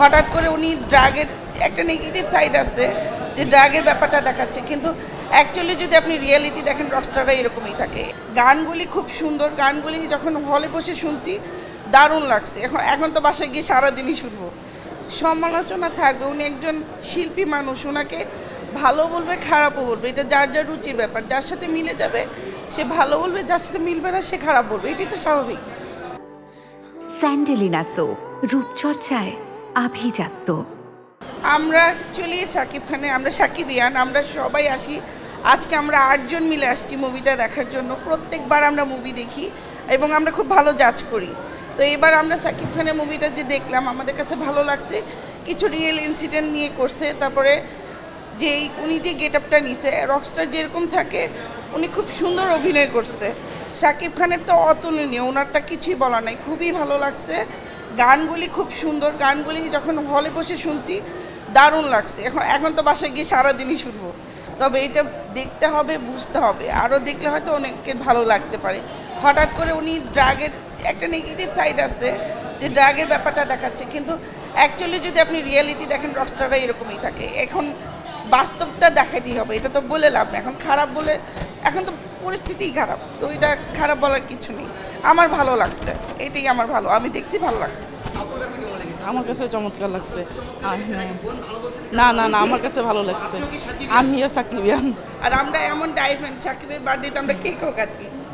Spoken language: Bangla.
হঠাৎ করে উনি ড্রাগের একটা নেগেটিভ সাইড আছে যে ড্রাগের ব্যাপারটা দেখাচ্ছে, কিন্তু অ্যাকচুয়ালি যদি আপনি রিয়েলিটি দেখেন রকস্টাররা এরকমই থাকে। গানগুলি খুব সুন্দর, গানগুলি যখন হলে বসে শুনছি দারুণ লাগছে। এখন তো বাসায় গিয়ে সারাদিনই শুনবো। সমালোচনা থাকবে, উনি একজন শিল্পী মানুষ, ওনাকে ভালো বলবে খারাপও বলবে, এটা যার যার রুচির ব্যাপার। যার সাথে মিলে যাবে সে ভালো বলবে, যার সাথে মিলবে না সে খারাপ বলবে, এটাই তো স্বাভাবিক। স্যান্ডেলিনা সো, রূপচর্চায় আভিজাত্য। আমরা চলি শাকিব খানে, আমরা সাকিবিয়ান, আমরা সবাই আসি। আজকে আমরা 8 জন মিলে আসছি মুভিটা দেখার জন্য। প্রত্যেকবার আমরা মুভি দেখি এবং আমরা খুব ভালো জাজ করি। তো এবার আমরা সাকিব খানের মুভিটা যে দেখলাম আমাদের কাছে ভালো লাগছে। কিছু রিয়েল ইনসিডেন্ট নিয়ে করছে, তারপরে যে উনি যে গেট আপটা নিছে রকস্টার যেরকম থাকে উনি খুব সুন্দর অভিনয় করছে। শাকিব খানের তো অতুলনীয়, ওনারটা কিছুই বলা নাই, খুবই ভালো লাগছে। গানগুলি খুব সুন্দর, গানগুলি যখন হলে বসে শুনছি দারুণ লাগছে। এখন তো বাসায় গিয়ে সারাদিনই শুনবো। তবে এটা দেখতে হবে, বুঝতে হবে, আরও দেখলে হয়তো অনেকের ভালো লাগতে পারে। হঠাৎ করে উনি ড্রাগের একটা নেগেটিভ সাইড আছে যে ড্রাগের ব্যাপারটা দেখাচ্ছে, কিন্তু অ্যাকচুয়ালি যদি আপনি রিয়েলিটি দেখেন রকস্টাররা এরকমই থাকে। এখন বাস্তবটা দেখাতেই হবে, এটা তো বলে লাভ না। এখন খারাপ বলে, এখন তো পরিস্থিতিই খারাপ, তো এটা খারাপ বলার কিছু নেই। আমার ভালো লাগছে, এটাই আমার ভালো, আমি দেখছি ভালো লাগছে। আমার কাছে চমৎকার লাগছে। না না না, আমার কাছে ভালো লাগছে। আমিও সাকিবিয়ান। আর আমরা এমন ডাইফেন, সাকিবের বার্থডেতে আমরা কেকও কাটি।